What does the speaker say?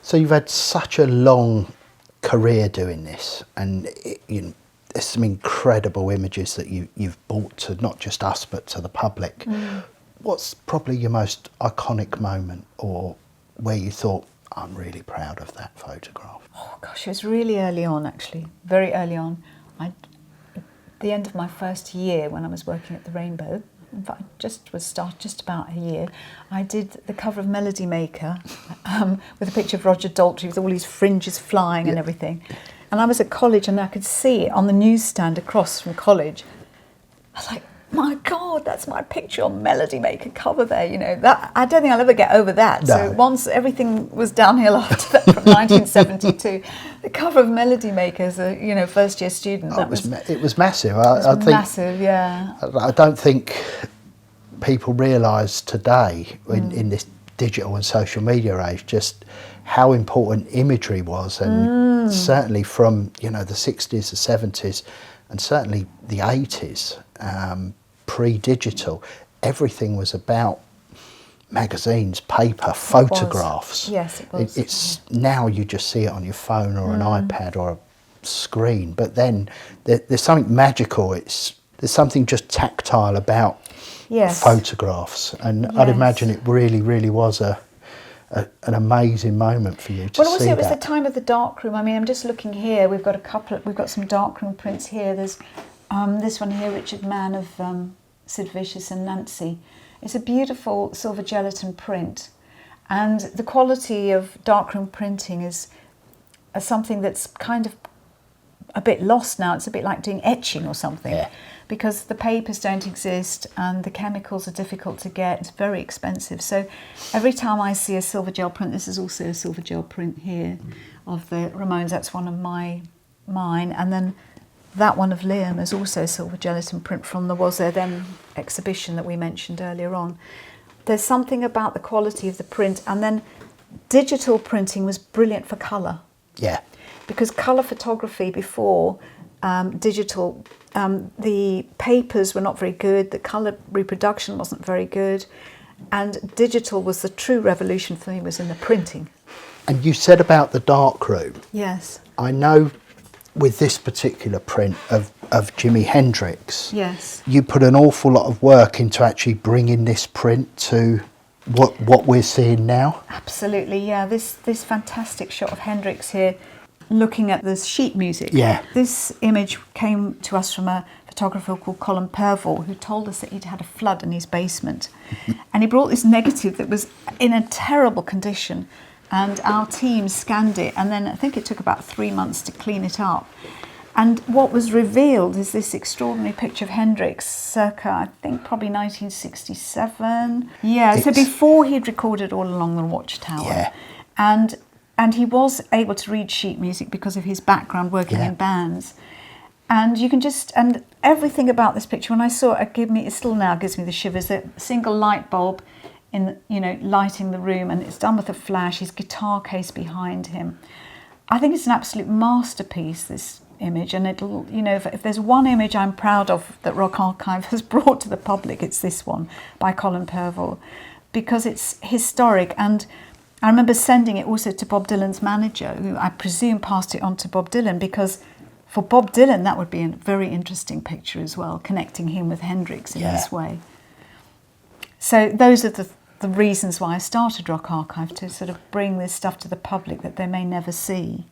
So you've had such a long career doing this, and there's some incredible images that you've brought to not just us but to the public. What's probably your most iconic moment, or where you thought, I'm really proud of that photograph? Oh gosh, it was really early on, actually, very early on. At the end of my first year when I was working at the Rainbow, in fact, just about a year, I did the cover of Melody Maker with a picture of Roger Daltrey with all his fringes flying and everything. And I was at college and I could see it on the newsstand across from college. I was like, my God, that's my picture on Melody Maker cover there, That I don't think I'll ever get over that. No. So once everything was downhill after that from 1972, the cover of Melody Maker as a first year student. It was massive. I think massive, yeah. I don't think people realise today in this digital and social media age just how important imagery was, and certainly from the 60s, the 70s, and certainly the 80s. Pre-digital, everything was about magazines, paper, photographs. Yes, it was. It's now you just see it on your phone or an iPad or a screen, but then there's something magical. There's something just tactile about photographs, and I'd imagine it really, really was an amazing moment for you to see. Well, also it was the time of the darkroom. I mean, I'm just looking here. We've got some darkroom prints here. There's this one here, Richard Mann of Sid Vicious and Nancy. It's a beautiful silver gelatin print, and the quality of darkroom printing is something that's kind of a bit lost now. It's a bit like doing etching or something, because the papers don't exist and the chemicals are difficult to get. It's very expensive. So every time I see a silver gel print, this is also a silver gel print here of the Ramones. That's one of mine, and then that one of Liam is also a silver gelatin print from the Was There Then exhibition that we mentioned earlier on. There's something about the quality of the print, and then digital printing was brilliant for colour. Yeah. Because colour photography before digital, the papers were not very good, the colour reproduction wasn't very good, and digital was the true revolution for me, was in the printing. And you said about the darkroom. Yes. I know with this particular print of Jimi Hendrix, yes, you put an awful lot of work into actually bringing this print to what we're seeing now. Absolutely, yeah. This fantastic shot of Hendrix here, looking at the sheet music. Yeah. This image came to us from a photographer called Colin Purvell, who told us that he'd had a flood in his basement. And he brought this negative that was in a terrible condition. And our team scanned it, and then I think it took about 3 months to clean it up. And what was revealed is this extraordinary picture of Hendrix circa, I think, probably 1967. Yeah, so before he'd recorded All Along the Watchtower. Yeah. And he was able to read sheet music because of his background working in bands. And you can and everything about this picture, when I saw it, it still now gives me the shivers. The single light bulb lighting the room, and it's done with a flash, his guitar case behind him. I think it's an absolute masterpiece, this image, and it'll, if there's one image I'm proud of that Rockarchive has brought to the public, it's this one by Colin Purvell, because it's historic. And I remember sending it also to Bob Dylan's manager, who I presume passed it on to Bob Dylan, because for Bob Dylan that would be a very interesting picture as well, connecting him with Hendrix in this way. So those are the reasons why I started Rockarchive, to sort of bring this stuff to the public that they may never see.